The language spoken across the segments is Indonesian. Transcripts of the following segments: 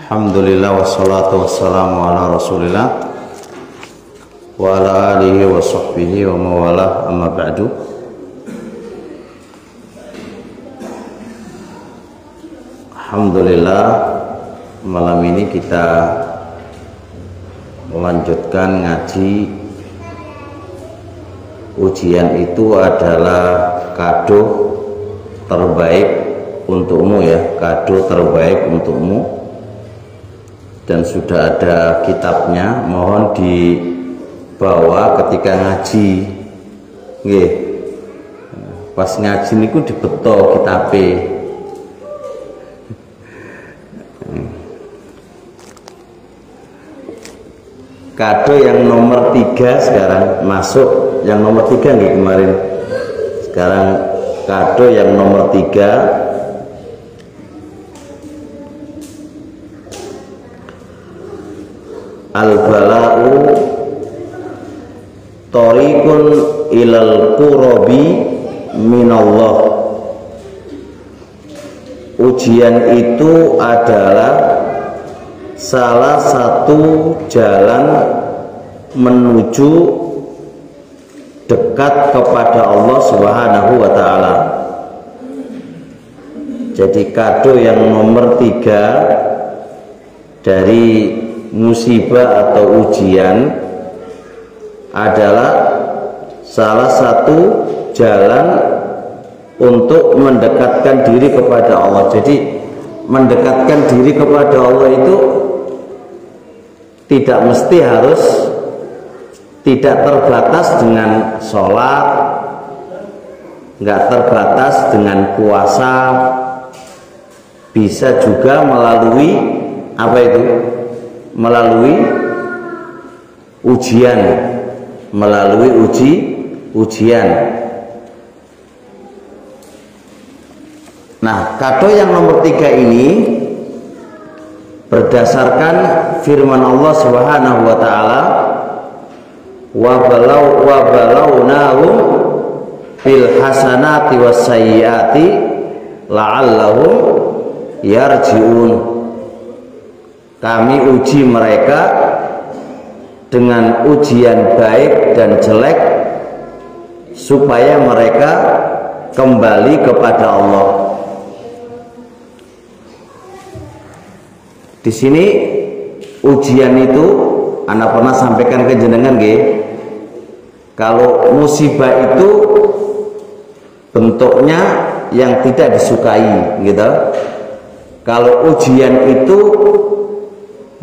Alhamdulillah wassalatu wassalamu ala rasulillah wa ala alihi wa sahbihi wa mawalah, amma ba'du. Alhamdulillah, malam ini kita melanjutkan ngaji. Ujian itu adalah kado terbaik untukmu, ya, kado terbaik untukmu. Dan sudah ada kitabnya, mohon dibawa ketika ngaji. Nggih. Pas ngaji niku dibeto kitabe. Kado yang nomor 3 sekarang masuk, yang nomor 3 nggih kemarin. Sekarang kado yang nomor 3. Al-bala'u tariqun ilal qurabi minallah. Ujian itu adalah salah satu jalan menuju dekat kepada Allah Subhanahu wa ta'ala. Jadi kado yang nomor 3 dari musibah atau ujian adalah salah satu jalan untuk mendekatkan diri kepada Allah. Jadi mendekatkan diri kepada Allah itu tidak mesti harus, tidak terbatas dengan sholat, nggak terbatas dengan puasa, bisa juga melalui apa itu? Melalui ujian, melalui ujian. Nah, kado yang nomor 3 ini berdasarkan firman Allah Subhanahu wa ta'ala, wa balawnahum bil hasanati was sayyiati la'allahum yarji'un. Kami uji mereka dengan ujian baik dan jelek supaya mereka kembali kepada Allah. Di sini ujian itu anak pernah sampaikan ke jenengan nggih. Kalau musibah itu bentuknya yang tidak disukai, gitu. Kalau ujian itu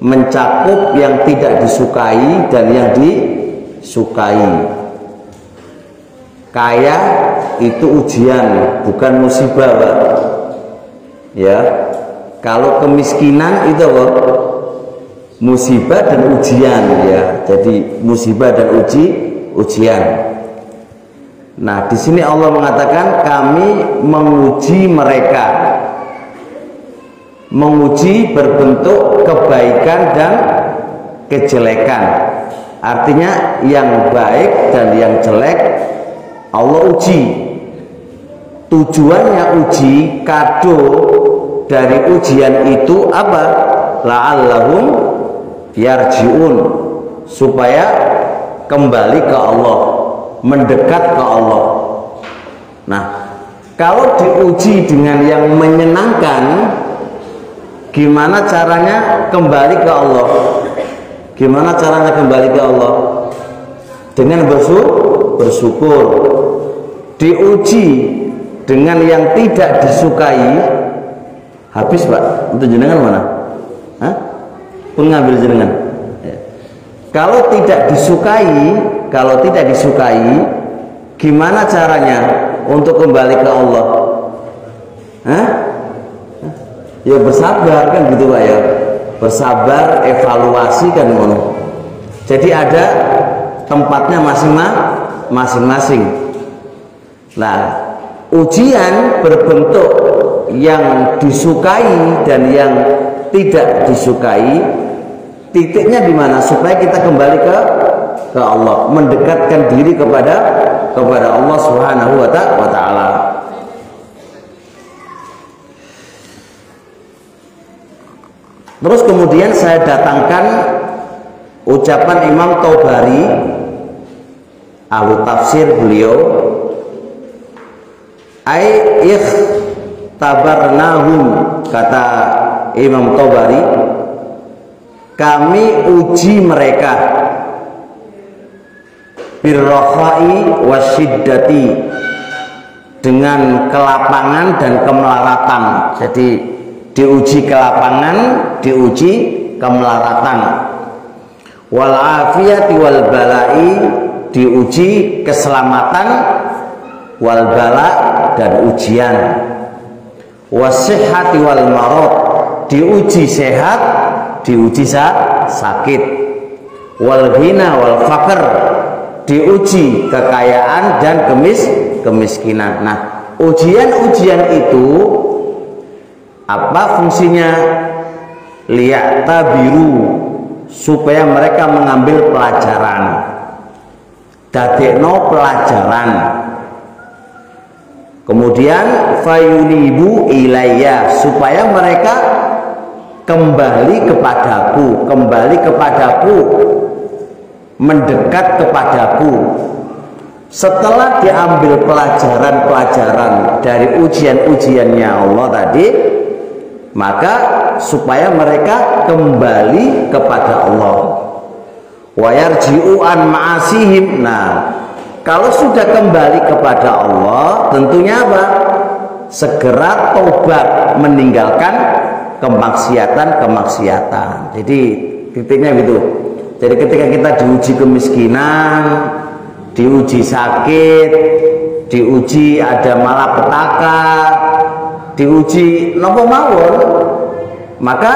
mencakup yang tidak disukai dan yang disukai. Kaya itu ujian, bukan musibah, Pak. Ya. Kalau kemiskinan itu apa? Musibah dan ujian, ya. Jadi musibah dan ujian. Nah, di sini Allah mengatakan kami menguji mereka. Menguji berbentuk kebaikan dan kejelekan. Artinya yang baik dan yang jelek Allah uji. Tujuannya uji, kado dari ujian itu apa? La'allahum yarji'un, supaya kembali ke Allah, mendekat ke Allah. Nah, kalau diuji dengan yang menyenangkan, gimana caranya kembali ke Allah? Gimana caranya kembali ke Allah? Dengan bersyukur. Diuji dengan yang tidak disukai, habis, Pak. Untuk jenengan mana? Hah? Pengambil jenengan. Ya. Kalau tidak disukai, gimana caranya untuk kembali ke Allah? Hah? Ya bersabar, kan gitu, Pak, ya. Bersabar, evaluasi, kan ngono. Jadi ada tempatnya masing-masing. Nah, ujian berbentuk yang disukai dan yang tidak disukai, titiknya di mana supaya kita kembali ke Allah, mendekatkan diri kepada Allah Subhanahu wa ta'ala. Terus kemudian saya datangkan ucapan Imam Tabari, ahli tafsir beliau, ai ikhtabarnahum, kata Imam Tabari, kami uji mereka birrokhai wasyiddati, dengan kelapangan dan kemelaratan. Jadi diuji kelapangan, diuji kemelaratan. Wal afiyati wal balai, diuji keselamatan, wal bala, dan ujian. Wasihhati wal marad, diuji sehat, diuji sakit. Wal ghina wal faqr, diuji kekayaan dan kemiskinan. Nah, ujian-ujian itu apa fungsinya? Liya'tabiru, supaya mereka mengambil pelajaran, dadekno pelajaran. Kemudian fayunibu ilayya, supaya mereka kembali kepadaku, mendekat kepadaku. Setelah diambil pelajaran-pelajaran dari ujian-ujiannya Allah tadi, maka supaya mereka kembali kepada Allah. Wa yarji'u an ma'asihim. Nah, kalau sudah kembali kepada Allah, tentunya apa? Segera tobat, meninggalkan kemaksiatan. Jadi titiknya gitu. Jadi ketika kita diuji kemiskinan, diuji sakit, diuji ada malapetaka, diuji nopo mawon, maka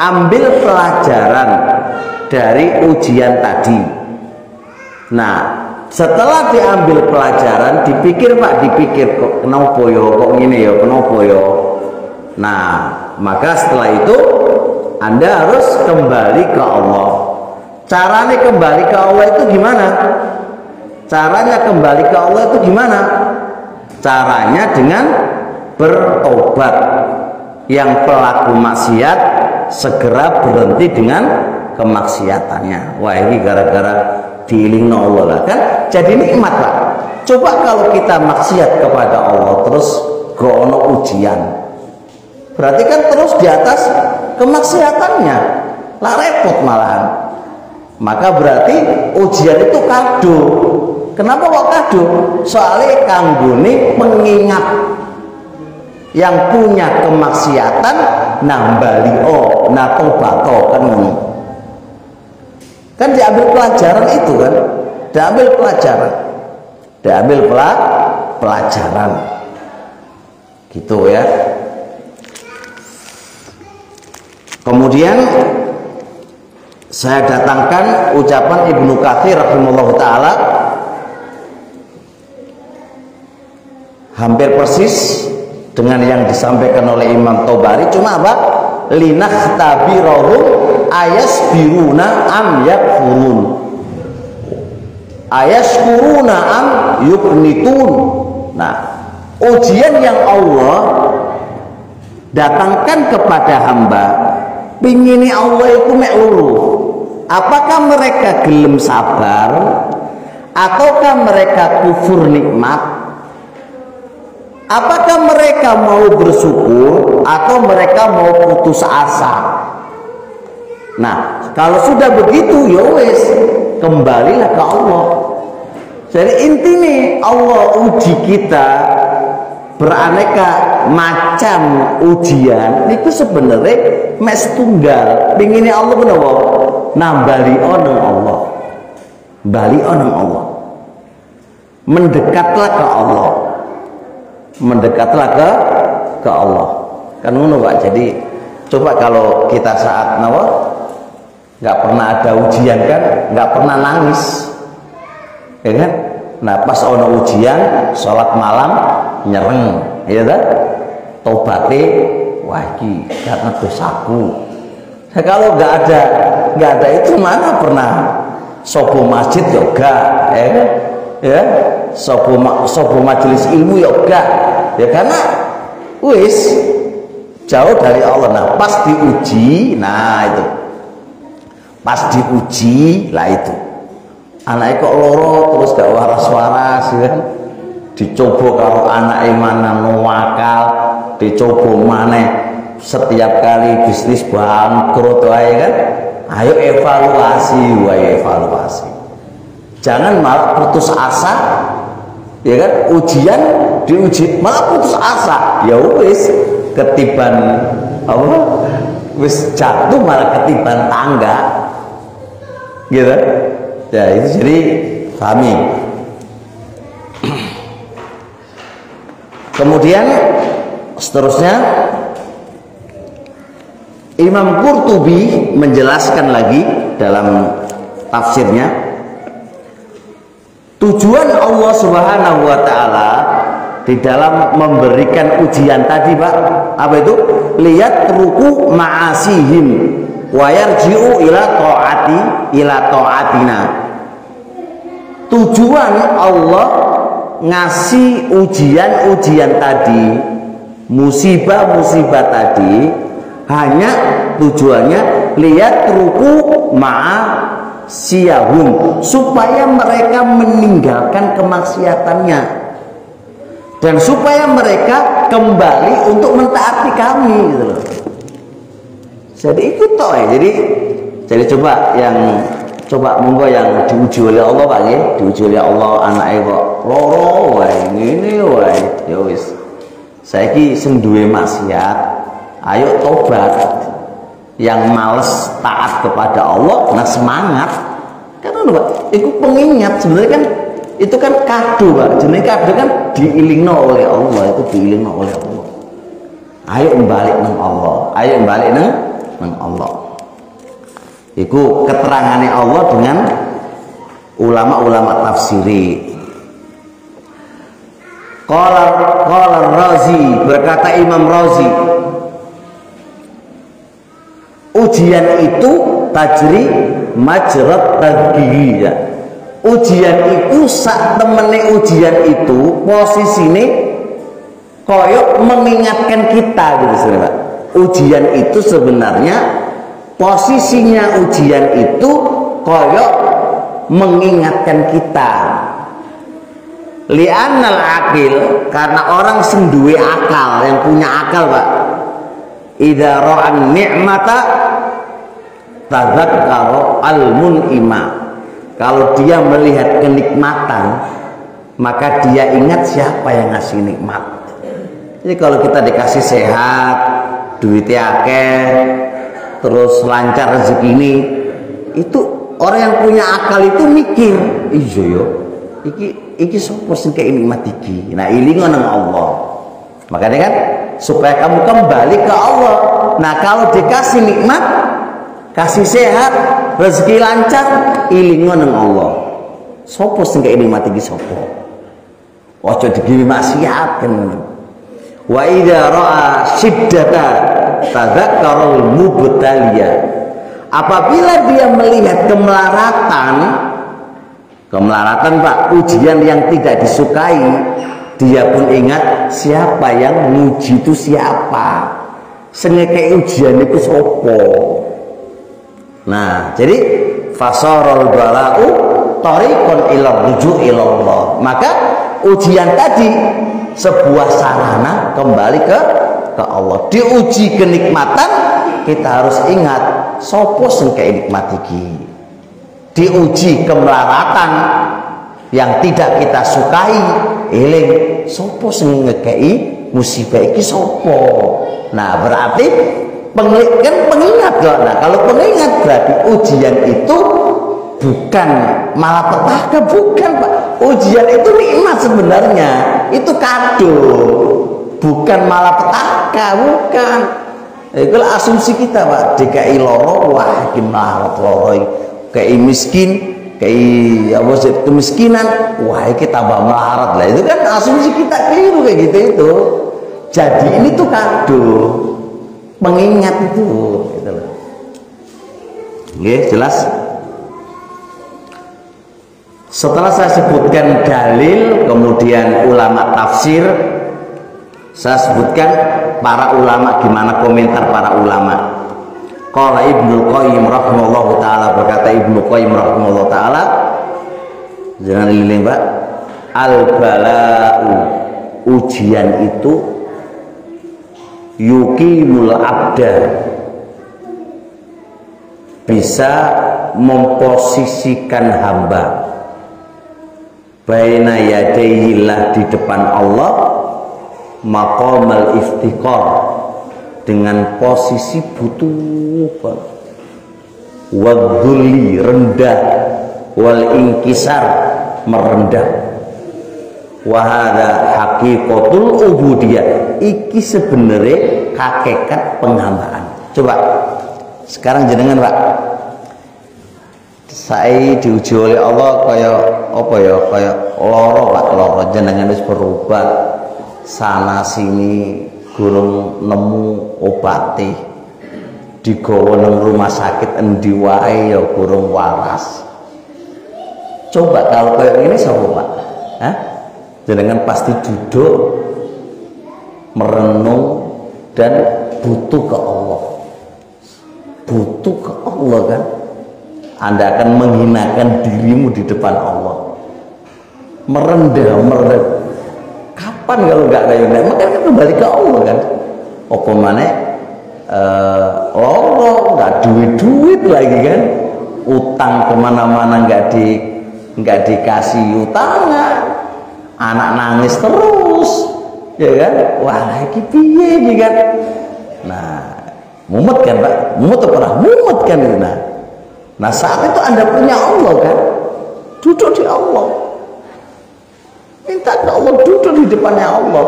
ambil pelajaran dari ujian tadi. Nah, setelah diambil pelajaran, dipikir kok kenapa yo, kok gini yo, kenapa yo. Nah, maka setelah itu Anda harus kembali ke Allah. Caranya kembali ke Allah itu gimana? Caranya kembali ke Allah itu gimana? Caranya dengan bertobat. Yang pelaku maksiat segera berhenti dengan kemaksiatannya. Wah, ini gara-gara diilingno Allah lah kan, jadi nikmat Pak. Coba kalau kita maksiat kepada Allah terus gono ujian, berarti kan terus di atas kemaksiatannya, lah repot malahan. Maka berarti ujian itu kado. Kenapa kok kado? Soalnya kanggone pengingat yang punya kemaksiatan nambali tobato kan ngono. Kan diambil pelajaran itu kan, diambil pelajaran gitu ya. Kemudian saya datangkan ucapan Ibnu Katsir rahimahullahu taala, hampir persis dengan yang disampaikan oleh Imam Tabari, cuma apa? Linakhtabirahum ayasbiruna am yakfurun, ayaskuruna am yuknitun. Nah, ujian yang Allah datangkan kepada hamba, pingini Allah itu mek loro. Apakah mereka gelem sabar ataukah mereka kufur nikmat? Apakah mereka mau bersyukur atau mereka mau putus asa? Nah, kalau sudah begitu ya wes, kembalilah ke Allah. Jadi intinya Allah uji kita beraneka macam ujian itu sebenarnya mes tunggal. Pinginnya Allah kenapa? Nambali oneng Allah, bali oneng Allah, mendekatlah ke Allah, mendekatlah ke Allah. Kan ngono Pak. Jadi coba kalau kita saat nggak pernah ada ujian kan, nggak pernah nangis, ya kan? Nah pas ono ujian, sholat malam nyereng, ya kan? Tobate, wah iki karena dosaku. Nah, kalau nggak ada itu mana pernah sobo masjid yoga, ya kan? Ya, sobo majelis ilmu yoga, ya karena wis jauh dari Allah. Nah pas diuji, nah itu pas diuji lah itu anaknya kok loro terus gak waras-waras ya kan, dicoba kalau anaknya mana nuwakal, dicoba mana setiap kali bisnis bangkrut ya kan. Ayo evaluasi, evaluasi, jangan malah putus asa ya kan. Ujian diuji malah putus asa, ya wis ketiban apa, wis jatuh malah ketiban tangga gitu ya. Itu jadi kami kemudian seterusnya Imam Qurtubi menjelaskan lagi dalam tafsirnya, tujuan Allah Subhanahu wa taala di dalam memberikan ujian tadi Pak, apa itu? Lihat ruku ma'asihim wa yarji'u ila ta'atina. Tujuan Allah ngasih ujian-ujian tadi, musibah-musibah tadi, hanya tujuannya lihat ruku ma'asiyahum, supaya mereka meninggalkan kemaksiatannya dan supaya mereka kembali untuk mentaati kami gitu loh. Jadi ikut toh ya. Jadi coba monggo yang diuji oleh Allah Pak ya, diuji oleh Allah anaknya kok loro wae ngene wae ya wis. Saiki sing duwe maksiat, ayo tobat. Yang males taat kepada Allah, nah semangat. Kan Pak, itu pengingat sebenarnya kan, itu kan kado Pak. Jenenge kado kan diilingno oleh Allah, itu diilingno oleh Allah. Ayo balik nang Allah, ayo balik nang Allah. Iku keterangannya Allah dengan ulama-ulama tafsiri. Qala Razi, berkata Imam Razi, ujian itu tajri majrat tadgiri ya. Ujian itu sak temene ujian itu posisine koyok mengingatkan kita gitu sebenarnya. Ujian itu sebenarnya posisinya ujian itu koyok mengingatkan kita. Li'annal akil, karena orang sing duwe akal, yang punya akal Pak, idza ra'an ni'mata tadzakkara al-mun'ima. Kalau dia melihat kenikmatan, maka dia ingat siapa yang ngasih nikmat. Jadi kalau kita dikasih sehat, duitnya akeh, terus lancar rezeki ini, itu orang yang punya akal itu mikir, iya yo, iki sapa sing kei nikmat iki. Nah, ilingo nang Allah. Makanya kan supaya kamu kembali ke Allah. Nah, kalau dikasih nikmat, kasih sehat, rezeki lancar, ilingo nang Allah. Sapa sing kei nikmat iki sapa? Ojo digiwi maksiat kan. Wa idza ra'a syiddata tadzakkarul mubtaliya. Apabila dia melihat kemelaratan Pak, ujian yang tidak disukai, dia pun ingat siapa yang nguji itu siapa, sengeke ujian itu sopo. Nah, jadi fasarul bala'u tariqan ila ruju' ilallah. Maka ujian tadi sebuah sarana kembali ke Allah. Diuji kenikmatan, kita harus ingat sopo sing nikmat iki. Diuji kemelaratan yang tidak kita sukai, eling sopo sing ngekei musibah iki sopo. Nah, berarti pengingat loh. Nah, kalau pengingat berarti ujian itu bukan malapetaka, bukan Pak. Ujian itu nikmat sebenarnya, itu kado, bukan malapetaka, bukan. Itu asumsi kita Pak. DKI loro, wah iki melarat loro, kayak miskin, kayak apa sih kemiskinan, wah iki tambah melarat lah. Itu kan asumsi kita keliru kayak gitu itu. Jadi ini tuh kado, mengingat itu, gitu loh. Oke, jelas. Setelah saya sebutkan dalil, kemudian ulama tafsir, saya sebutkan para ulama, gimana komentar para ulama. Qala Ibnu Qayyim rahimahullahu taala, berkata Ibnu Qayyim rahimahullahu taala, jangan liling Pak, al bala'u, ujian itu yuqimul abda, bisa memposisikan hamba baina yadayillah, di depan Allah, maqamal iftiqar, dengan posisi butuh, wadhulli, rendah, wal inkisar, merendah. Wahada haqiqatul ubudiyah, iki sebenarnya hakikat penghambaan. Coba sekarang jenengan Pak, saya diuji oleh Allah kayak apa ya, kayak loro Pak, loro jenengan wis berubah sana sini gurung nemu obati, digawa nang rumah sakit endi wae ya gurung waras. Coba kalau kayak ini sapa Pak? Hah? Jenengan pasti duduk merenung dan butuh ke Allah, butuh ke Allah kan. Anda akan menghinakan dirimu di depan Allah, merendah. Kapan kalau nggak kayak gini? Makanya kembali ke Allah kan. Apa mana? Allah nggak duit lagi kan, utang kemana-mana nggak dikasih utangan. Anak nangis terus, ya kan? Wah, lagi piye iki kan? Nah, mumet kan Pak? Mumet apa? Mumet kan itu. Nah, saat itu Anda punya Allah kan? Duduk di Allah, minta ke Allah, duduk di depannya Allah,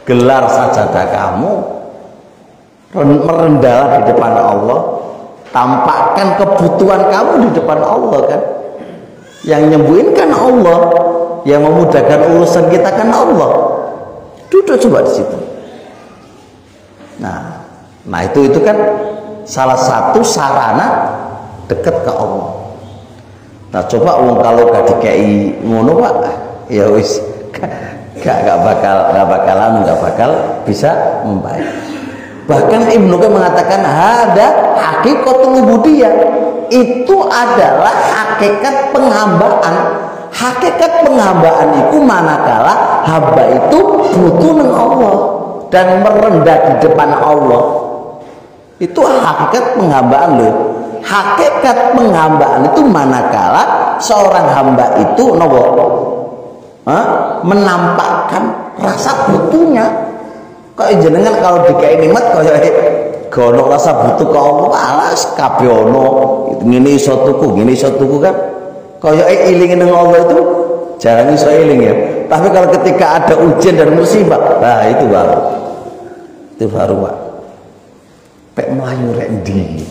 gelar sajadah kamu, merendahlah di depan Allah, tampakkan kebutuhan kamu di depan Allah kan? Yang nyembuhin kan Allah, yang memudahkan urusan kita kan Allah. Duduk coba di situ. Nah itu kan salah satu sarana dekat ke Allah. Nah coba kalau gak dikei ngono Pak, ya wis gak bakal bisa membaik. Bahkan Ibnu Qayyim mengatakan ada hakikatul ubudiyah, itu adalah hakikat penghambaan. Hakikat penghambaan itu manakala hamba itu butuh dengan Allah dan merendah di depan Allah. Itu hakikat penghambaan loh. Hakikat penghambaan itu manakala seorang hamba itu menampakkan rasa butuhnya. Kayak jenengan kalau dikai nikmat kayak gono rasa butuh ke Allah, alas kabeh ono ngene iso tuku kan. Kayak ilingin dengan Allah itu jangan iso iling ya. Tapi kalau ketika ada ujian dan musibah, nah itu baru Pak. Pek melayu rek ndi.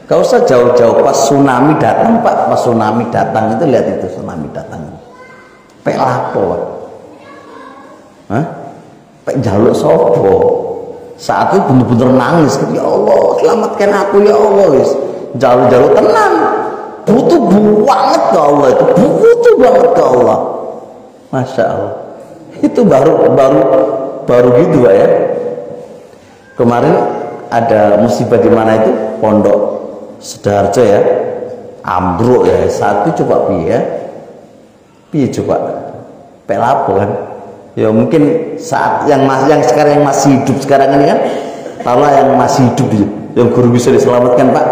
Gak usah jauh-jauh pas tsunami datang Pak, pas tsunami datang itu lihat itu tsunami datang. Pek lapo Pak. Hah? Pek jaluk sopo. Saat itu bener-bener nangis, ya Allah selamatkan aku ya Allah wis. Jaluk-jaluk tenang. Butuh banget ke Allah itu, butuh banget ke Allah. Masya Allah. Itu baru gitu Pak ya. Kemarin ada musibah di mana itu Pondok Sidoarjo ya, ambruk ya. Satu coba piye coba pelapo kan. Ya mungkin saat yang sekarang yang masih hidup sekarang ini kan, taruhlah yang masih hidup yang guru bisa diselamatkan Pak,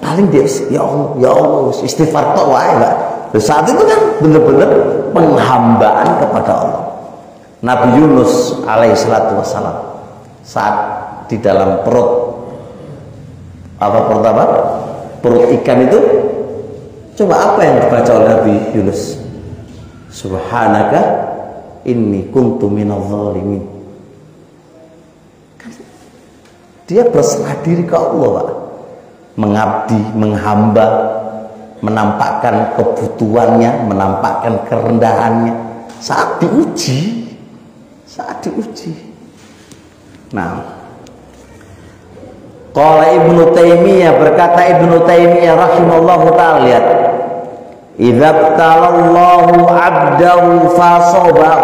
paling dia ya Allah istighfar tok wae Pak. Saat itu kan benar-benar penghambaan kepada Allah. Nabi Yunus alaihi salatu wassalam saat di dalam perut ikan itu, coba apa yang dibaca oleh Nabi Yunus? Subhanaka inni kuntu minadz zalimin. Dia berserah diri ke Allah Pak, mengabdi, menghamba, menampakkan kebutuhannya, menampakkan kerendahannya saat diuji. Nah, qala Ibnu Taimiyah, berkata Ibnu Taimiyah rahimallahu ta'ala, lihat, idza btalallahu 'abdahu fasabar,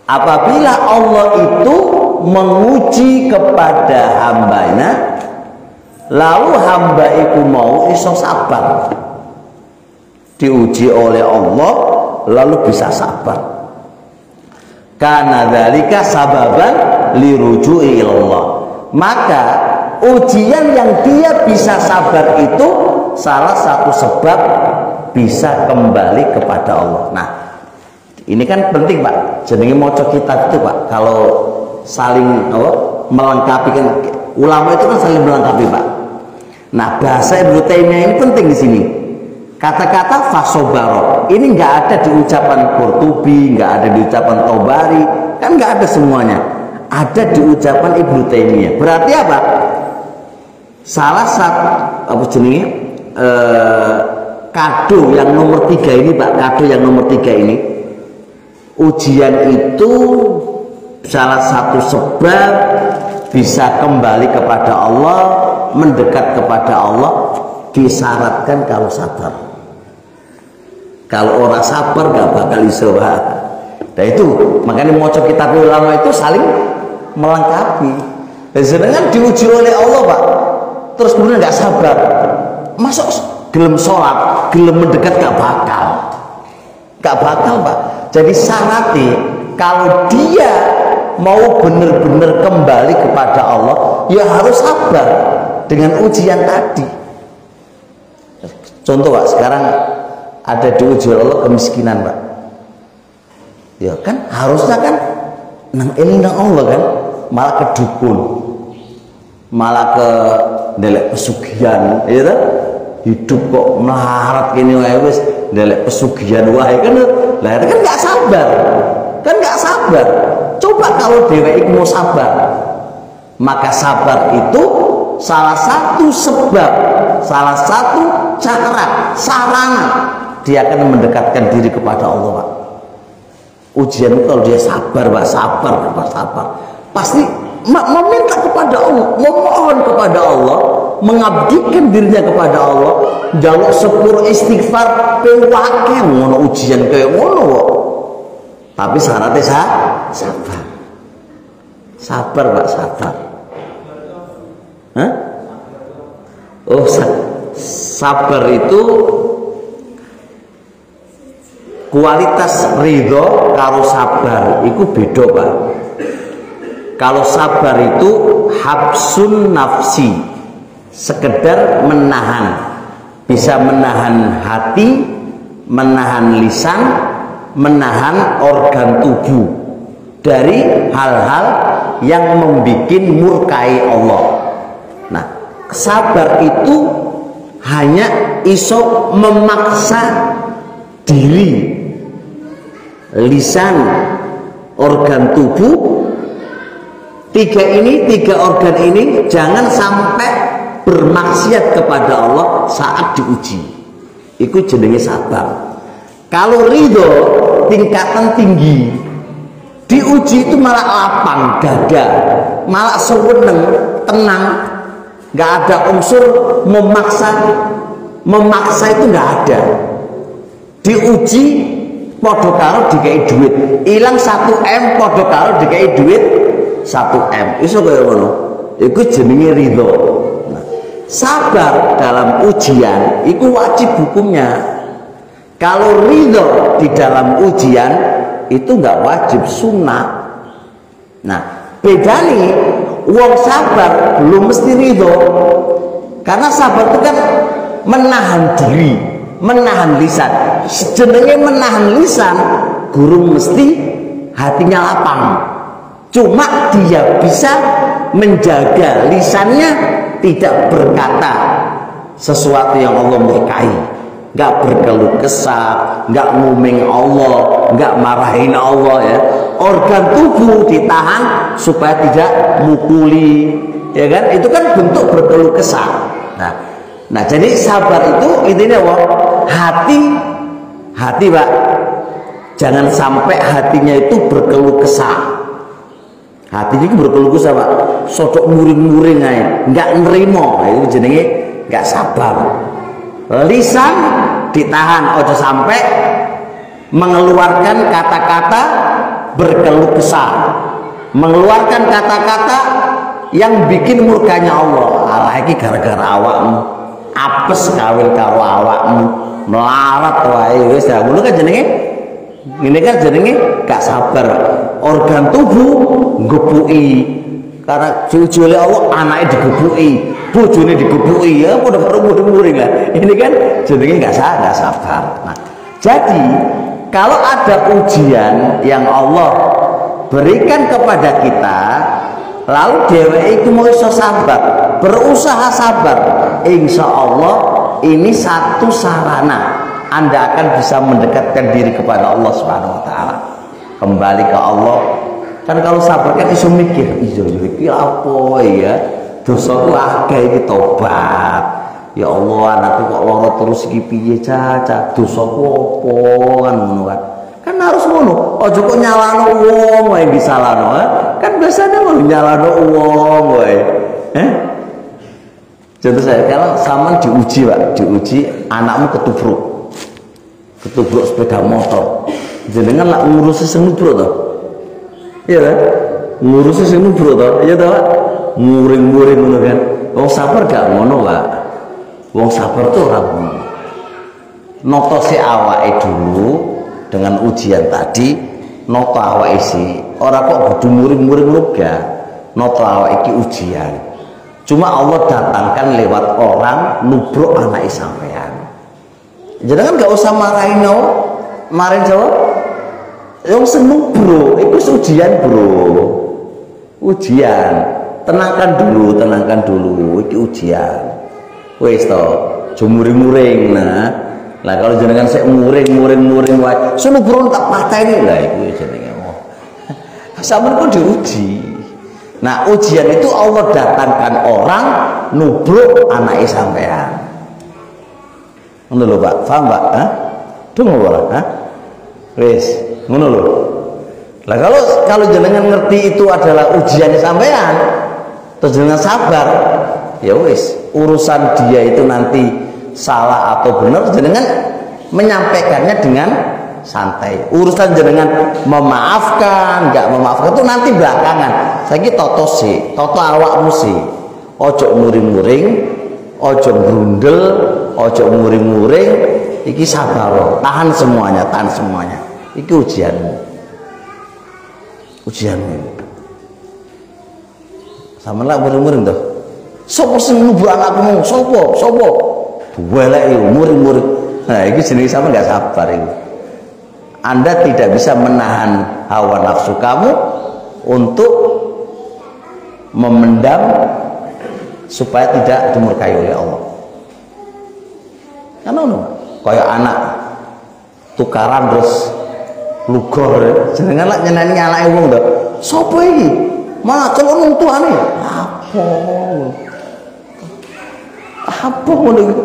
apabila Allah itu menguji kepada hambanya, lalu hamba itu mau iso sabar, diuji oleh Allah lalu bisa sabar, karena dzalika sababan liruju'i ilallah, maka ujian yang dia bisa sabar itu salah satu sebab bisa kembali kepada Allah. Nah, ini kan penting Pak, jenenge maca kitab itu Pak, kalau saling melengkapi, kan ulama itu kan saling melengkapi Pak. Nah, bahasa Ibnu Taimiyah ini penting di sini. Kata-kata fasobaro ini nggak ada di ucapan Qurtubi, nggak ada di ucapan Tobari, kan nggak ada semuanya. Ada di ucapan Ibnu Taimiyah. Berarti apa? Salah satu apa jenenge kado yang nomor 3 ini Pak, kado yang nomor 3 ini, ujian itu salah satu sebab bisa kembali kepada Allah, mendekat kepada Allah, disyaratkan kalau sabar. Kalau orang sabar gak bakal iso. Nah itu makanya maca kitab ulama itu saling melengkapi. Dan sedangkan diuji oleh Allah Pak, terus kemudian gak sabar, masuk gelem sholat, gelem mendekat gak bakal Pak. Jadi syaratnya kalau dia mau benar-benar kembali kepada Allah, ya harus sabar dengan ujian tadi. Contoh Pak, sekarang ada diuji Allah kemiskinan Pak, ya kan harusnya kan nang Allah kan, malah ke dukun, malah ke ndelek pesugihan, ya kan? Hidup kok melarat gini wae wis ndelek pesugihan wae kan, lah kan nggak sabar, Coba kalau dheweke mau sabar, maka sabar itu salah satu sebab, salah satu cara, sarana dia akan mendekatkan diri kepada Allah Pak. Ujian kalau dia sabar Pak, sabar, pasti meminta kepada Allah, memohon kepada Allah, mengabdikan dirinya kepada Allah, jaluk sepur istighfar, pewake ngono ujian kayak ngono kok. Tapi syaratnya sabar Pak, sabar. Hah? Oh, sabar itu kualitas ridho karo sabar itu beda Pak. Kalau sabar itu habsun nafsi, sekedar menahan, bisa menahan hati, menahan lisan, menahan organ tubuh dari hal-hal yang membuat murkai Allah. Nah, sabar itu hanya iso memaksa diri, lisan, organ tubuh, tiga organ ini jangan sampai bermaksiat kepada Allah saat diuji. Itu jenenge sabar. Kalau ridho tingkatan tinggi, diuji itu malah lapang dada, malah seweneng, tenang, nggak ada unsur memaksa itu nggak ada. Diuji podo karo dikai duit, hilang 1 M podo karo dikai duit 1 M, iso kaya ngono. Iku jenenge ridho. Nah, sabar dalam ujian itu wajib hukumnya. Kalau ridho di dalam ujian itu nggak wajib, sunnah. Nah, beda nih, wong sabar belum mesti ridho, karena sabar itu kan menahan diri, menahan lisan. Jenenge menahan lisan, gurung mesti hatinya lapang. Cuma dia bisa menjaga lisannya tidak berkata sesuatu yang Allah murkai, nggak berkeluh kesah, nggak ngomeng Allah, nggak marahin Allah ya. Organ tubuh ditahan supaya tidak mukuli, ya kan? Itu kan bentuk berkeluh kesah. Nah jadi sabar itu intinya hati Pak, jangan sampai hatinya itu berkeluh kesah. Hatinya itu berkeluh kesah Pak, sodok muring-muring aja, nggak nerimo, itu jenenge nggak sabar. Lisan ditahan, ojo sampai mengeluarkan kata-kata berkeluh kesah, mengeluarkan kata-kata yang bikin murkanya Allah. Alah iki gara-gara awakmu, apes kawin karo awakmu, melarat wae wis ya ngono kan jenenge. Ini kan jenenge gak sabar. Organ tubuh ngepuki. Karena jujur Allah anaknya digebuki, bojone digebuki, ya udah muring lah. Ini kan jenenge gak sabar. Nah, jadi kalau ada ujian yang Allah berikan kepada kita, lalu dewa itu mau iso sabar, berusaha sabar, insya Allah ini satu sarana Anda akan bisa mendekatkan diri kepada Allah Subhanahu wa taala. Kembali ke Allah. Kan kalau sabar kan iso mikir, iya iki apa ya? Dosaku akeh iki tobat. Ya Allah, anakku kok lara terus iki piye caca? Dosaku apa kan ngono kan. Kan harus ngono. Aja kok nyalano wong wae disalahno, kan biasanya mau nyalano wong wae. Contoh saya, kalau sama diuji Pak, diuji anakmu ketubruk sepeda motor. Jenengan lak ngurusi sing nubruk to. Iya kan? Ngurusi sing nubruk to. Iya to, Pak? Muring-muring ngono kan. Wong sabar gak ngono, Pak. Wong sabar tuh ora ngono. Notosi awake dulu dengan ujian tadi, noto awake isi. Ora kok kudu muring-muring luga. Noto awake iki ujian. Cuma Allah datangkan lewat orang nubruk anak sampean. Jadi kan gak usah marahin jawab. Yang seneng bro, itu ujian bro, ujian. Tenangkan dulu, itu ujian. Wes to, jumuring-muring nah kalau jenengan saya muring wae, sono bro tak pateni lah, itu jenenge. Sampeyan kok diuji. Nah ujian itu Allah datangkan orang nubruk anak sampean. Ngono lho Pak, paham Pak? Tunggu ora? Wes, ngono lho. Lah kalau jenengan ngerti itu adalah ujian sampean, terus jenengan sabar, ya wes, urusan dia itu nanti salah atau benar jenengan menyampaikannya dengan santai. Urusan jenengan memaafkan, enggak memaafkan itu nanti belakangan. Saiki toto awakmu sih. Ojo muring-muring, ojo brundel, ojo muring-muring, iki sabar, tahan semuanya. Iki ujianmu. Sama lah muring-muring tuh. Sopo sing nubruk anakmu? Sopo? Duwelek muring-muring. Nah, iki jenenge sama enggak sabar itu. Anda tidak bisa menahan hawa nafsu kamu untuk memendam supaya tidak dimurkai oleh Allah. Kan ono kayak anak tukaran terus lugor, jenengan lak nyeneni nyalake wong to. Sopo iki? Malah celuk nang tuane. Apa ngono iku?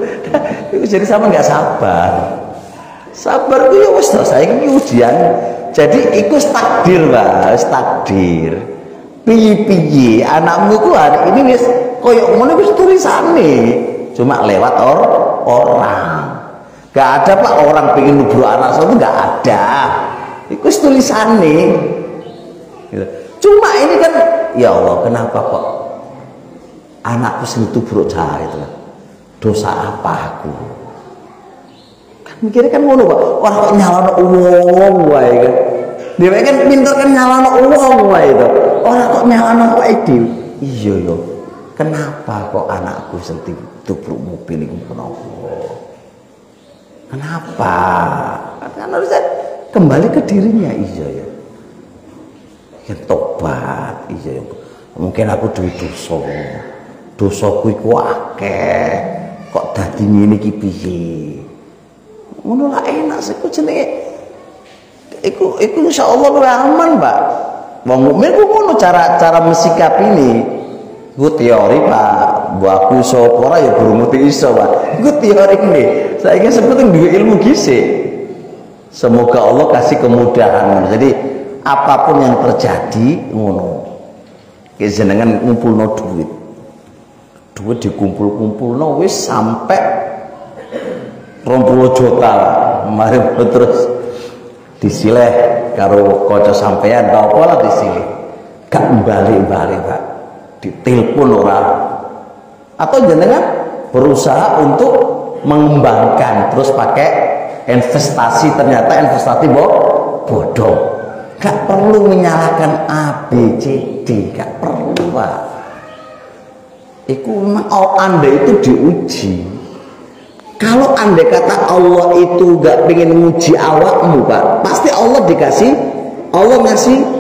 Iku jadi sama enggak sabar. Sabar itu ya wis to, saiki ujian. Jadi iku takdir, Pak, wis takdir. Piye-piye anakmu ku hari ini wis koyo ngono wis tulisane. Cuma lewat orang. Gak ada Pak orang pengen nubruk anak saya itu gak ada. Iku wis tulisane. Gitu. Cuma ini kan ya Allah, kenapa kok anakku sing tubruk cah itu? Dosa apa aku? Mikirnya kan ngono Pak, orang kok nyalano wong wae kan. Dhewe kan pinter kan nyalano wong wae to. Orang kok nyalano wae dhewe. Iya yo. Kenapa kok anakku sing tubruk mobil iku kenapa? Kenapa? Kan harusnya kembali ke dirinya. Iya ya. Ya tobat, iya ya. Mungkin aku duwe dosa. Dosaku iku akeh. Kok dadi ngene iki piye? Ngono lah enak sih, jenenge iku insyaallah luwih aman, Pak. Wong mukmin ku ngono cara mesikap ini. Ku teori, Pak. Bu aku iso ora ya guru muti iso, Pak. Ku teori ini. Saiki sepenting duwe ilmu gisik. Semoga Allah kasih kemudahan. Jadi apapun yang terjadi ngono. Ki jenengan ngumpulno duit. Duit dikumpul-kumpulno wis sampai 20 juta, mari terus disileh karo kanca sampean ta apa lah di sini. Gak balik-balik, Pak. Ditelepon orang. Atau jenengan berusaha untuk mengembangkan terus pakai investasi, ternyata investasi bodoh. Gak perlu menyalahkan A, B, C, D, gak perlu, Pak. Itu memang Anda itu diuji. Kalau Anda kata Allah itu gak pengen nguji awakmu, Pak, pasti Allah ngasih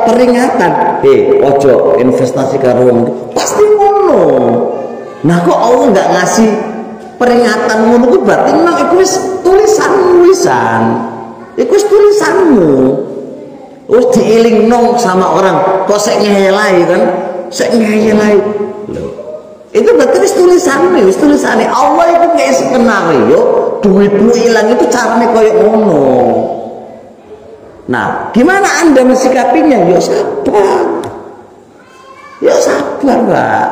peringatan. Ojo investasi karo wong, pasti ngono. Nah kok Allah nggak ngasih peringatan ngono ku berarti memang iku wis tulisanmu. Iku wis tulisanmu. Wis dielingno sama orang, kok sek ngehelai kan? Sek ngehelai. Loh. Itu berarti wis tulisane. Allah itu kayak skenario, duitmu hilang itu caranya koyo ngono. Nah, gimana Anda mensikapinya? Ya sabar, Pak.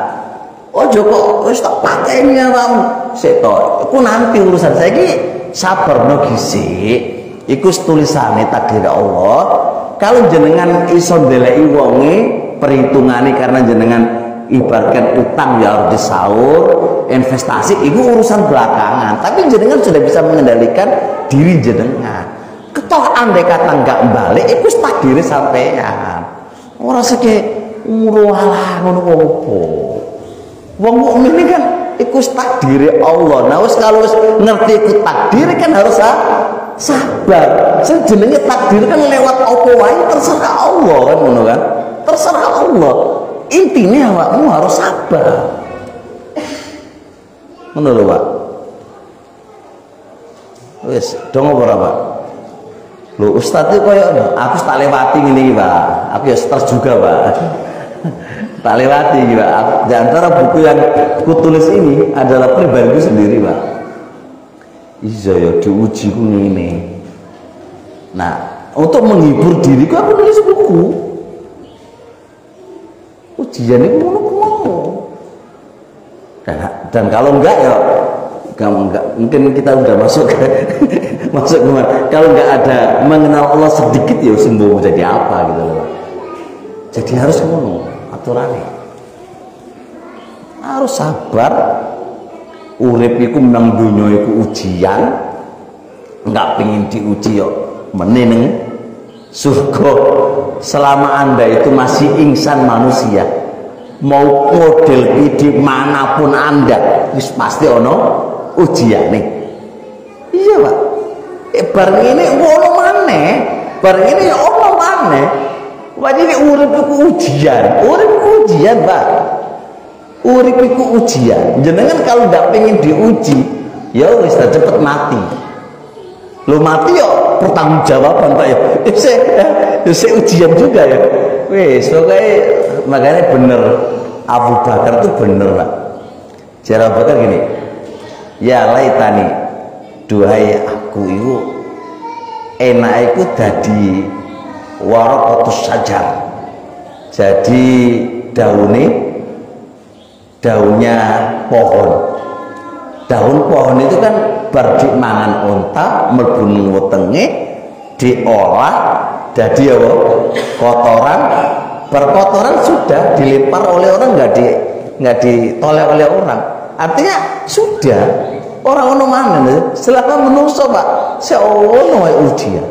Ojo kok wis tak pateni awakmu. Sik to, iku nanti urusan saiki sabar no gisik. Iku tulisane takdir Allah. Kalau jenengan iso ndeleki wonge perhitungane karena jenengan ibaratkan utang ya harus disaur, investasi itu urusan belakangan. Tapi jenengan sudah bisa mengendalikan diri jenengan. Ketok andai kata nggak balik, itu takdir sampean. Orang seke murualah ngono opo. Wong mukmin ini kan iku takdir Allah. Nah, kalau ngerti iku takdir kan harus sabar. Sing jenenge takdir kan lewat apa wae terserah Allah kan ngono kan. Terserah Allah. Intinya awakmu harus sabar. Ngono lho, Pak. Wis, dong ora, Pak? Lho, Ustaz itu koyo aku tak lewati ngene iki, Pak. Aku ya stres juga, Pak. Tak lewati gitu. Di antara buku yang kutulis ini adalah pribadiku sendiri, Pak. Iya ya diuji ku ngene. Nah, untuk menghibur diriku aku nulis buku. Ujian itu ngono. Dan kalau enggak ya mungkin kita udah masuk ke kalau enggak ada mengenal Allah sedikit ya sembuh jadi apa gitu loh. Jadi harus ngono aturannya. Harus sabar. Urip iku menang dunya iku ujian. Enggak pengin diuji yo meneng surga. Selama Anda itu masih insan manusia, mau model hidup manapun Anda, wis pasti ono ujian nih. Iya, Pak. Bareng ini ono maneh, bareng ini ono maneh. Wajib urip iku ujian, Pak. Urip iku ujian. Jenengan kalau ndak pengen diuji, ya wis cepet mati. Lo mati yo pertanggungjawaban, Pak ya. Itu ujian juga ya. Wis pokoknya makanya bener Abu Bakar itu bener, Pak. Cara Abu Bakar gini. Ya laitani, duhai aku itu enak iku dadi waraqatus sajar. Jadi daunnya pohon. Daun pohon itu kan berdik mangan unta mlebu wetenge diolah jadi apa? Kotoran. Berkotoran sudah dilempar oleh orang, nggak ditolak oleh orang. Artinya sudah orang ono mana selama menungso, Pak. Seono ujian.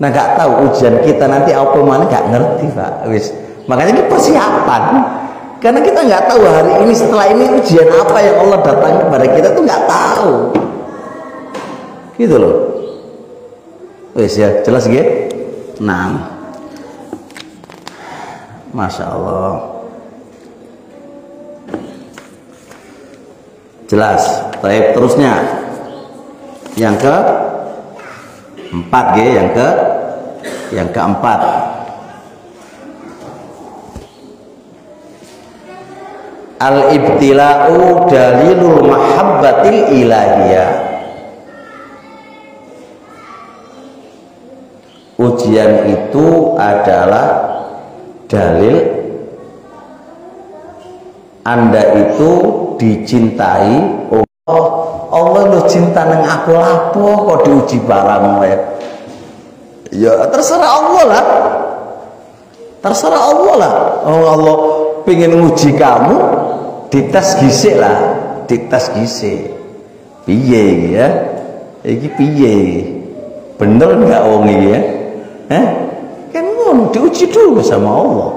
Nah nggak tahu ujian kita nanti apa mana nggak ngerti, Pak. Wis makanya ini persiapan. Karena kita nggak tahu hari ini setelah ini ujian apa yang Allah datang kepada kita tuh nggak tahu. Gitu loh. Wis ya jelas gitu. Nah, Masya Allah. Jelas. Baik, terusnya yang keempat, yang keempat. Al-ibtila'u dalilul mahabbatil ilahiyah. Ujian itu adalah dalil Anda itu dicintai Allah lu cinta neng aku lapo kok diuji barang wae. Ya terserah Allah lah. Terserah Allah lah. Oh Allah pengen nguji kamu, dites gisik lah, dites gisik. Piye ya? Iki piye? Bener nggak wong iki ya? Kan ngono diuji dulu sama Allah.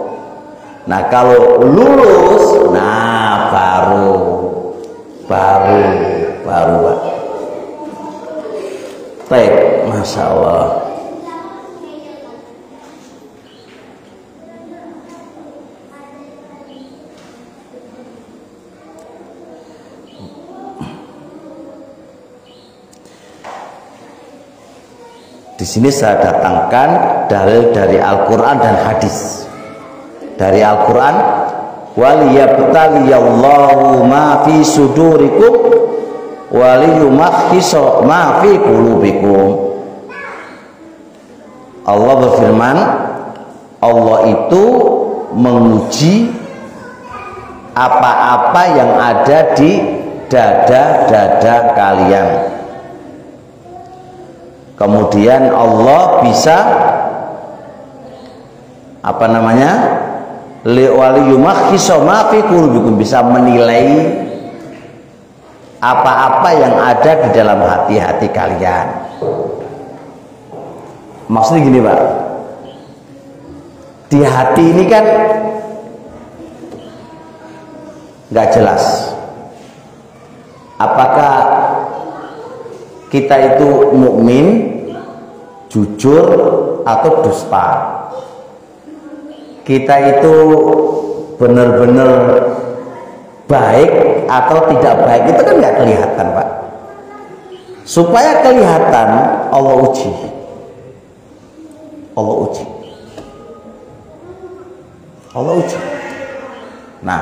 Nah kalau lulus, nah baru Pak. Baik, masya Allah. Di sini saya datangkan dalil dari Al-Quran dan hadis. Dari Al-Quran, waliyabtaliyallahu ma fi sudurikum waliyumakhisa ma fi qulubikum. Allah berfirman, Allah itu menguji apa-apa yang ada di dada-dada kalian. Kemudian Allah bisa apa namanya? Waliyumakhisa ma fi qulubikum, bisa menilai apa-apa yang ada di dalam hati-hati kalian. Maksudnya gini Pak, di hati ini kan nggak jelas apakah kita itu mukmin, jujur atau dusta. Kita itu benar-benar baik atau tidak baik, itu kan nggak kelihatan Pak. Supaya kelihatan, Allah uji. Nah,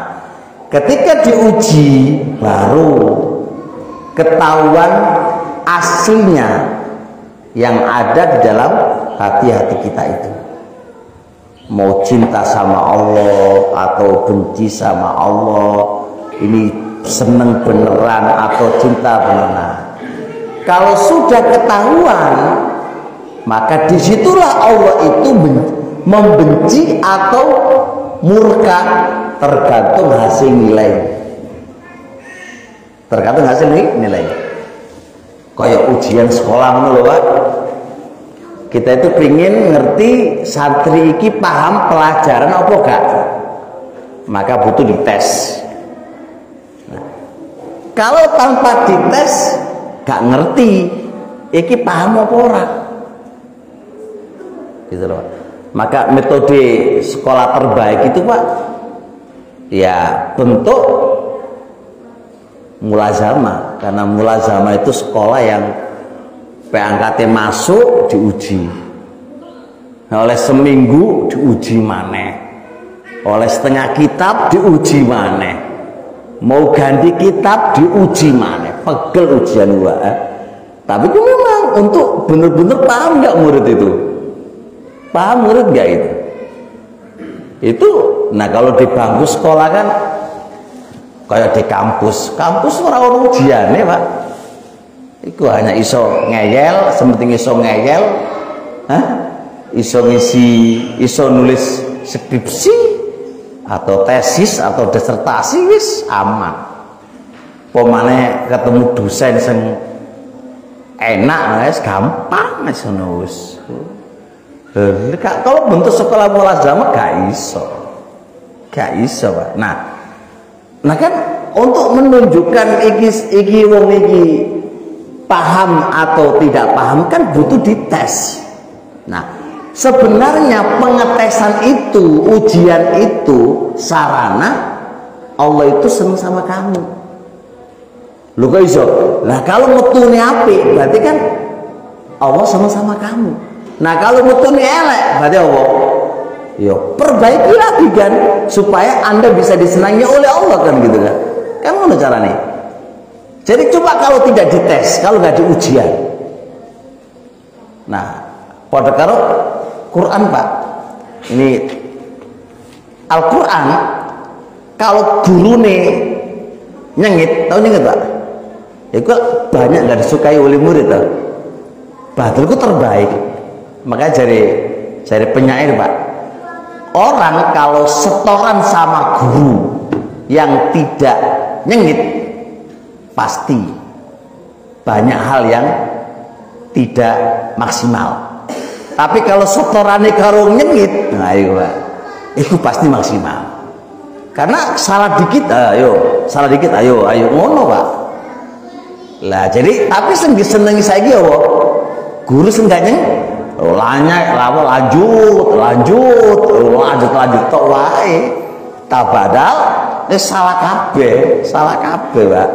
ketika diuji baru ketahuan aslinya yang ada di dalam hati-hati kita itu. Mau cinta sama Allah atau benci sama Allah, ini seneng beneran atau cinta beneran. Kalau sudah ketahuan, maka disitulah Allah itu membenci atau murka, tergantung hasil nilai. Tergantung hasil nilai. Kayak ujian sekolah dulu Pak. Kita itu pingin ngerti santri iki paham pelajaran apa gak, maka butuh dites. Nah, kalau tanpa dites gak ngerti iki paham apa ora, gitu loh. Maka metode sekolah terbaik itu Pak, ya bentuk mulazamah, karena mulazamah itu sekolah yang PAngkatnya masuk diuji, oleh seminggu diuji maneh, oleh setengah kitab diuji maneh, mau ganti kitab diuji maneh, pegel ujian gua. Tapi itu memang untuk benar-benar paham nggak murid itu, paham murid nggak itu. Nah kalau di bangku sekolah kan kayak di kampus orang ujian ya Pak. Iku hanya iso ngeyel, sementing iso ngeyel, iso nulis skripsi atau tesis atau disertasi, wis aman. Pemane ketemu dosen sing enak, wis gampang wis ngono wis. Kalau bentuk sekolah mulazamah gak iso Pak. Nah kan untuk menunjukkan iki wong iki paham atau tidak paham kan butuh dites. Nah sebenarnya pengetesan itu, ujian itu sarana Allah itu senang sama kamu. Lu kok iso? Nah kalau metune apik berarti kan Allah senang sama kamu. Nah kalau metune elek berarti Allah, yo perbaiki lagi kan supaya Anda bisa disenangi oleh Allah kan, gitu kan? Kan ngono carane. Jadi coba kalau tidak dites, kalau nggak diujian. Nah, pada karo Quran Pak, ini Al-Quran kalau guru nih nyengit, tahu nyengit Pak? itu banyak nggak disukai oleh murid tuh. Badal itu terbaik. Makanya dari penyair Pak, orang kalau setoran sama guru yang tidak nyengit, pasti banyak hal yang tidak maksimal. Tapi kalau setorannya karo nyengit, nah itu pasti maksimal. Karena salah dikit, ayo ngono Pak. Lah jadi tapi senengi saiki apa? Guru senggaknya lanjut tok wae. Padahal salah kabeh, Pak.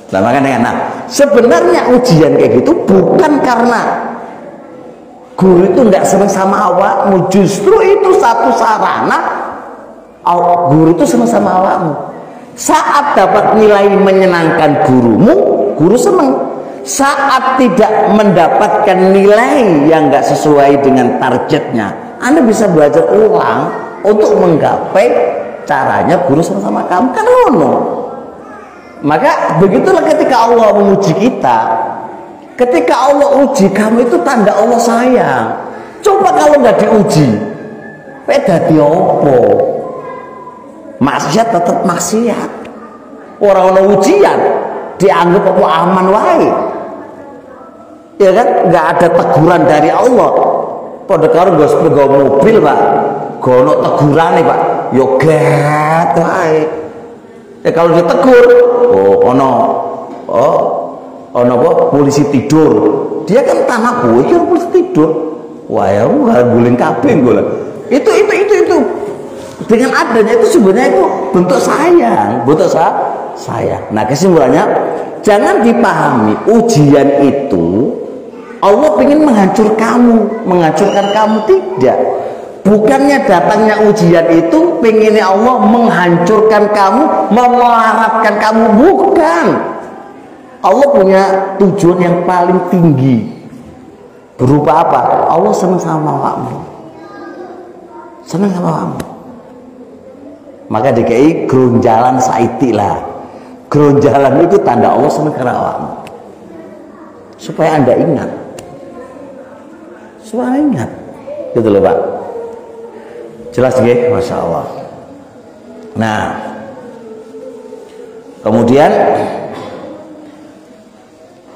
Nah makanya sebenarnya ujian kayak gitu bukan karena guru itu nggak senang sama awakmu, justru itu satu sarana guru itu senang sama awakmu. Saat dapat nilai menyenangkan gurumu, guru senang. Saat tidak mendapatkan nilai yang nggak sesuai dengan targetnya, Anda bisa belajar ulang untuk menggapai caranya guru sama kamu, kan ngono. Maka begitulah ketika Allah menguji kita. Ketika Allah uji kamu, itu tanda Allah sayang. Coba kalau nggak diuji, dadi opo? Maksiat tetap maksiat. Orang ujian dianggap apa aman wae. Ya kan, nggak ada teguran dari Allah. Pada karo gue sepeda mobil Pak, gono teguran nih Pak, yogat wae. Ya kalau ditegur, ono apa polisi tidur, dia kan tanah gue kan polisi tidur. Wah ya, guling kabin gue lah. Itu. Dengan adanya itu sebenarnya itu bentuk sayang, sayang. Nah kesimpulannya, jangan dipahami ujian itu Allah ingin menghancurkan kamu, tidak. Bukannya datangnya ujian itu pengennya Allah menghancurkan kamu, memelaratkan kamu, bukan. Allah punya tujuan yang paling tinggi. Berupa apa? Allah senang sama kamu. Senang sama kamu. Maka DKI gerunjalan saiti lah. Gerunjalan itu tanda Allah senang karena kamu. Supaya Anda ingat. Gitu loh Pak. Jelas nggih? Masya Allah. Nah, kemudian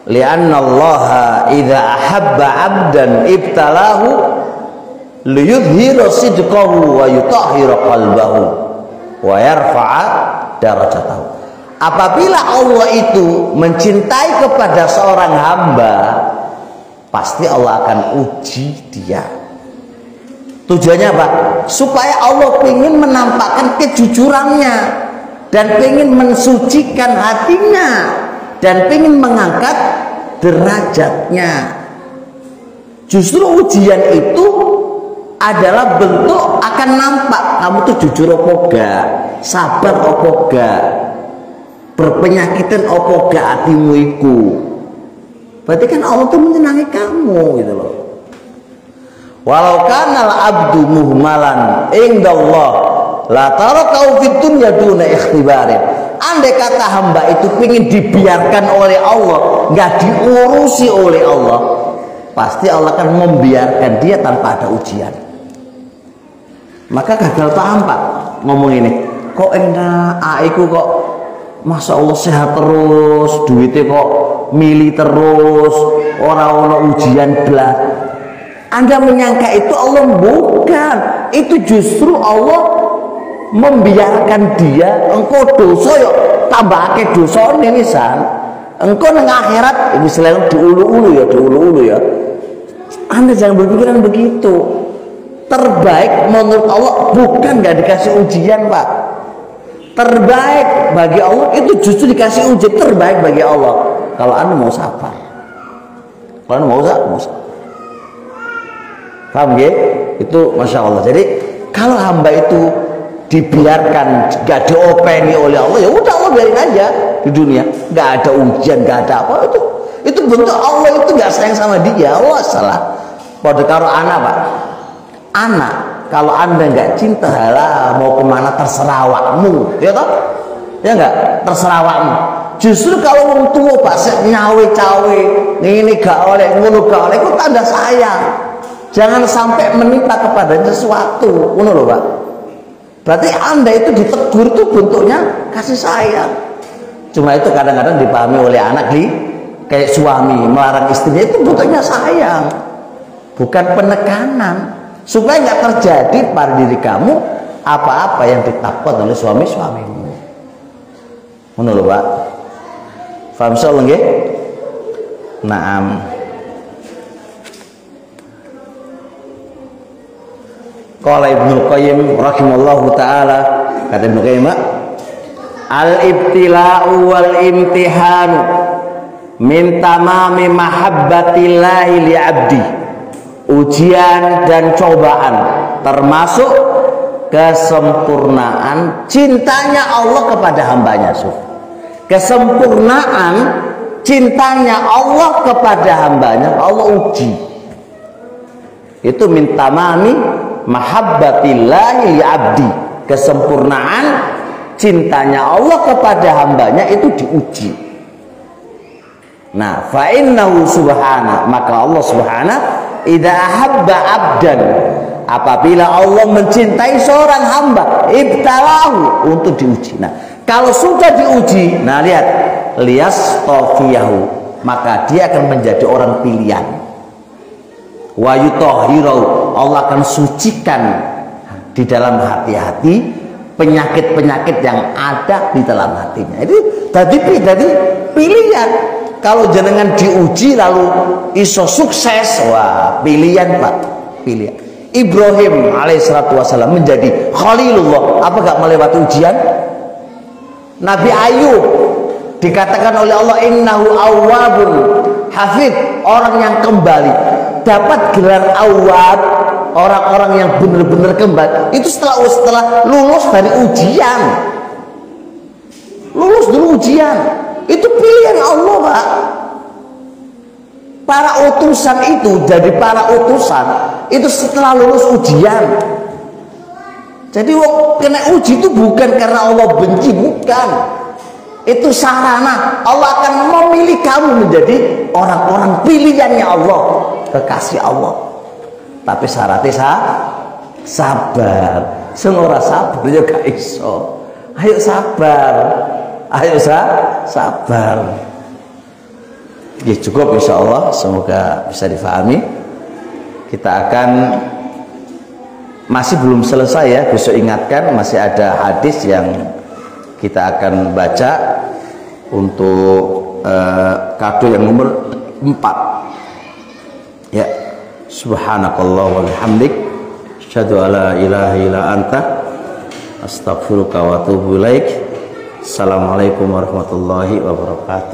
li'anna Allah idza ahabba 'abdan ibtalahu liyudhhira sidqahu wa yutahhira qalbahu wa yarfa'a darajatahu. Apabila Allah itu mencintai kepada seorang hamba, pasti Allah akan uji dia. Tujuannya apa? Supaya Allah ingin menampakkan kejujurannya dan ingin mensucikan hatinya dan ingin mengangkat derajatnya. Justru ujian itu adalah bentuk akan nampak kamu tuh jujur apa gak, sabar apa gak, berpenyakitan apa gak hatimu iku. Berarti kan Allah tuh menyenangi kamu gitu loh. Walau kanal abdu muhmalan indallah la tarakau fid dunya duna ikhtibarin. Andai kata hamba itu ingin dibiarkan oleh Allah, nggak diurusi oleh Allah, pasti Allah akan membiarkan dia tanpa ada ujian. Maka gagal paham Pak ngomong ini. Kok enak, aiku kok Masya Allah sehat terus, duitnya kok mili terus, orang-orang ujian belas. Anda menyangka itu Allah, bukan. Itu justru Allah membiarkan dia. Engkau dosa yuk tambah akeh dosa nih misal. Engkau nang akhirat ini selalu diulu-ulu ya. Anda jangan berpikiran begitu. Terbaik menurut Allah bukan nggak dikasih ujian Pak. Terbaik bagi Allah itu justru dikasih ujian terbaik bagi Allah. Kalau Anda mau sabar, kalau Anda mau sabar. Paham ya? Itu Masya Allah. Jadi kalau hamba itu dibiarkan gak diopeni oleh Allah, ya udah Allah biarin aja di dunia, gak ada ujian, gak ada apa, itu bentuk Allah itu gak sayang sama dia. Allah salah. Pada karo anak Pak, anak kalau Anda gak cinta, halah mau kemana terserah awakmu, ya toh? Ya enggak, terserah awakmu. Justru kalau wong tua basik nyawe cawe ini gak oleh ngono gak oleh, itu tanda sayang. Jangan sampai menimpa kepada sesuatu, ngono lho Pak. Berarti Anda itu ditegur itu bentuknya kasih sayang. Cuma itu kadang-kadang dipahami oleh anak kayak suami melarang istrinya itu bentuknya sayang, bukan penekanan, supaya nggak terjadi pada diri kamu apa-apa yang ditakut oleh suami-suamimu. Ngono lho Pak. Paham insyaallah nggih? Naam. Qala Ibnu Qayyim rahimallahu taala, kata Ibnu Qayyim, al-ibtila'u wal imtihanu min tamami mahabbatillahi li 'abdi. Ujian dan cobaan termasuk kesempurnaan cintanya Allah kepada hambanya. Kesempurnaan cintanya Allah kepada hambanya, Allah uji. Itu min tamami mahabbatillahi li 'abdi. Kesempurnaan cintanya Allah kepada hambanya itu diuji. Nah, fa innahu subhana, maka Allah subhana idza ahabba 'abdan, apabila Allah mencintai seorang hamba, ibtalahu, untuk diuji. Nah, kalau sudah diuji, nah lihat, liyastofiyahu, maka dia akan menjadi orang pilihan. Wa yutahhirahu, Allah akan sucikan di dalam hati-hati penyakit-penyakit yang ada di dalam hatinya. Itu tadi pilihan. Kalau jenengan diuji lalu iso sukses, wah pilihan Pak, pilihan. Ibrahim alaihissalatu wassalam menjadi Khalilullah, apa gak melewati ujian? Nabi Ayub dikatakan oleh Allah innahu awwabun hafid, orang yang kembali, dapat gelar awwab, orang-orang yang benar-benar kembali itu setelah lulus dari ujian. Lulus dulu ujian, itu pilihan Allah Pak. Para utusan itu jadi para utusan itu setelah lulus ujian. Jadi kena uji itu bukan karena Allah benci, bukan. Itu sarana Allah akan memilih kamu menjadi orang-orang pilihannya Allah, kekasih Allah. Tapi syaratnya sabar. Sing ora sabar ya gak iso. Ayo sabar. Ayo sabar. Ya cukup insyaallah, semoga bisa difahami. Kita akan masih belum selesai ya, besok ingatkan masih ada hadis yang kita akan baca untuk kado yang nomor 4 ya. Subhanakallah wa bihamdik, asyhadu alla ilaha illa anta, astaghfiruka wa atubu ilaik. Assalamualaikum warahmatullahi wabarakatuh.